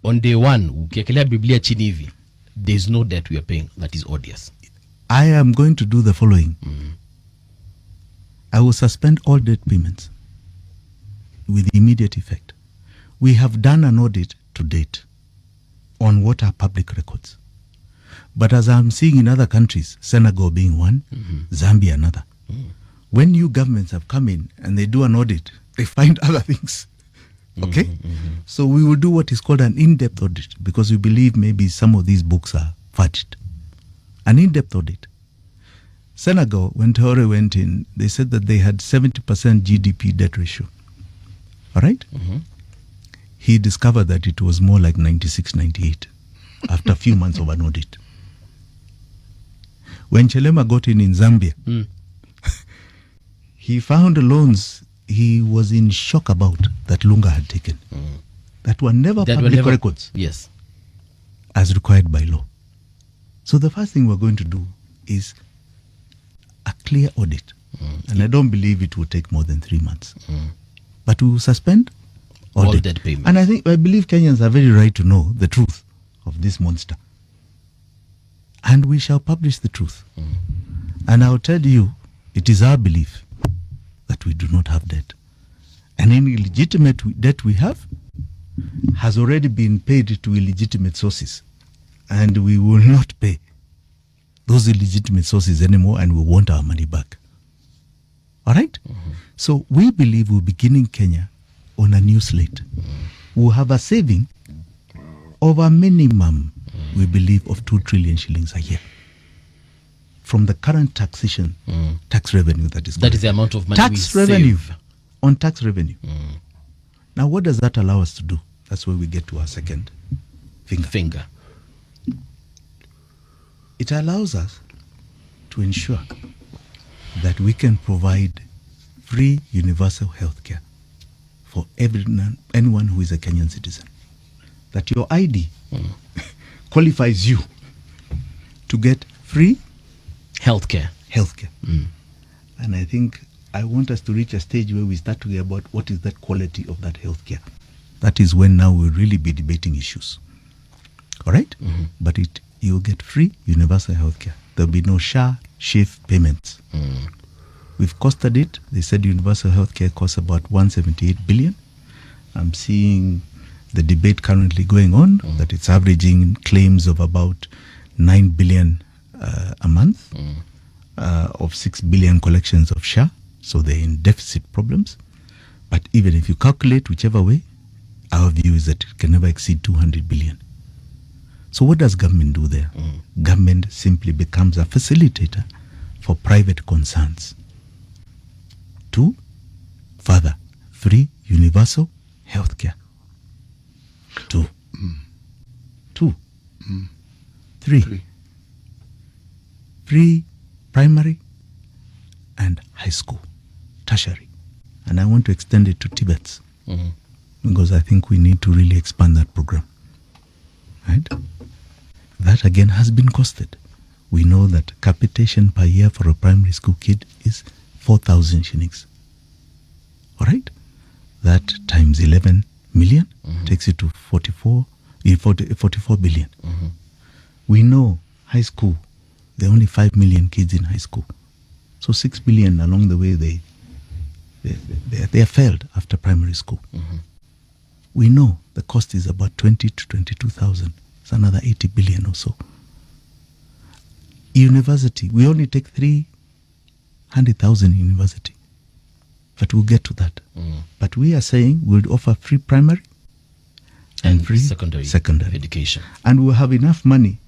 on day one, ukiekelea Biblia chini hivi, there's no debt we are paying. That is odious. I am going to do the following. I will suspend all debt payments with immediate effect. We have done an audit to date on what are public records. But as I'm seeing in other countries, Senegal being one, Zambia another, when new governments have come in and they do an audit, they find other things. Okay? So we will do what is called an in-depth audit, because we believe maybe some of these books are fudged. An in-depth audit. Senegal, when Traore went in, they said that they had 70% GDP debt ratio. All right? He discovered that it was more like 96, 98 after a few months of an audit. When Chelema got in Zambia, he found loans he was in shock about that Lunga had taken. That were never public records. Yes. As required by law. So the first thing we're going to do is a clear audit. And I don't believe it will take more than 3 months. But we will suspend all debt payments. And I believe Kenyans are very right to know the truth of this monster. And we shall publish the truth. And I'll tell you, it is our belief that we do not have debt. And any illegitimate debt we have has already been paid to illegitimate sources. And we will not pay those illegitimate sources anymore, and we want our money back. All right? So we believe we're beginning Kenya on a new slate. We'll have a saving of a minimum, we believe, of 2 trillion shillings a year from the current taxation, tax revenue that is That is the amount of money tax we revenue save. On tax revenue. Now, what does that allow us to do? That's where we get to our second finger. It allows us to ensure that we can provide free universal health care for anyone who is a Kenyan citizen. That your ID qualifies you to get free healthcare. And I think I want us to reach a stage where we start talking about what is that quality of that healthcare. That is when now we'll really be debating issues. All right? But you'll get free universal healthcare. There'll be no SHA, SHIF payments. We've costed it. They said universal healthcare costs about 178 billion. I'm seeing the debate currently going on that it's averaging claims of about 9 billion a month, of 6 billion collections of SHA. So they're in deficit problems. But even if you calculate whichever way, our view is that it can never exceed 200 billion. So what does government do there? Government simply becomes a facilitator for private concerns to further free universal healthcare. Two. Three. Free primary and high school, tertiary. And I want to extend it to Tibets because I think we need to really expand that program. Right? That again has been costed. We know that capitation per year for a primary school kid is 4,000 shillings. All right? That times 11 million takes you to 44 billion. We know high school, there are only 5 million kids in high school. So 6 billion along the way, they are failed after primary school. We know the cost is about 20 to 22,000. It's another 80 billion or so. University, we only take 300,000 university. But we'll get to that. But we are saying we'll offer free primary and free secondary education. And we'll have enough money,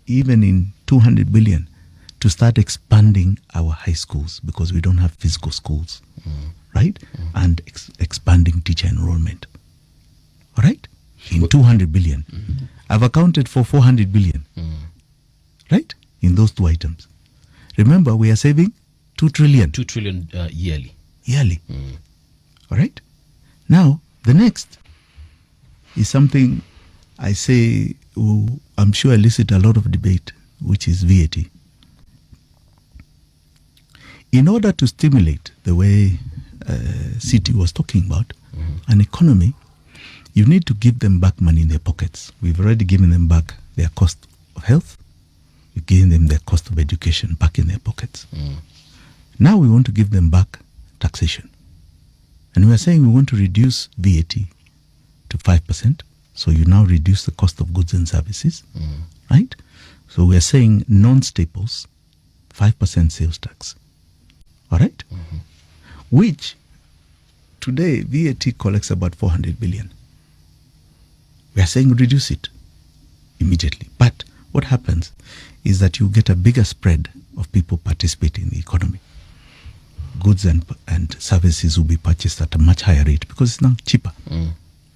even in 200 billion, to start expanding our high schools because we don't have physical schools, right? And expanding teacher enrollment. All right? In 200 billion. I've accounted for 400 billion, right? In those two items. Remember, we are saving 2 trillion. 2 trillion yearly. All right? Now, the next is something I say, I'm sure elicit a lot of debate, which is VAT. In order to stimulate the way CT was talking about, an economy, You need to give them back money in their pockets. We've already given them back their cost of health. We've given them their cost of education back in their pockets. Now we want to give them back taxation. And we are saying we want to reduce VAT to 5%. So you now reduce the cost of goods and services, right? So we are saying non-staples, 5% sales tax. All right? Which today VAT collects about 400 billion. We are saying reduce it immediately. But what happens is that you get a bigger spread of people participating in the economy. Goods and services will be purchased at a much higher rate because it's now cheaper.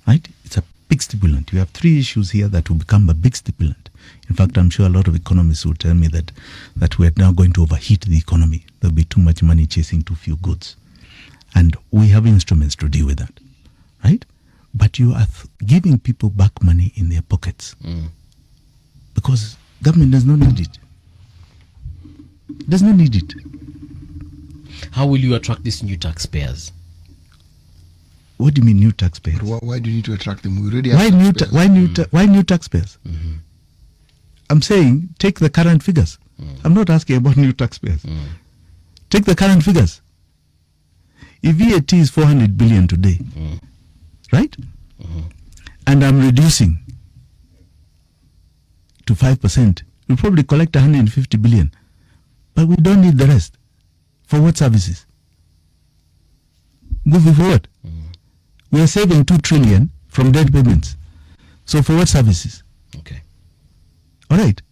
Right? It's a big stimulant. You have three issues here that will become a big stimulant. In fact, I'm sure a lot of economists will tell me that we're now going to overheat the economy. There'll be too much money chasing too few goods. And we have instruments to deal with that. Right? But you are giving people back money in their pockets. Because government does not need it. Does not need it. How will you attract these new taxpayers? What do you mean new taxpayers? Why do you need to attract them? We already have why new taxpayers? I'm saying take the current figures. I'm not asking about new taxpayers. Take the current figures. If VAT is 400 billion today, right? And I'm reducing to 5%, we'll probably collect 150 billion. But we don't need the rest. For what services? Moving forward. We are saving 2 trillion from debt payments. So for what services? Okay. All right.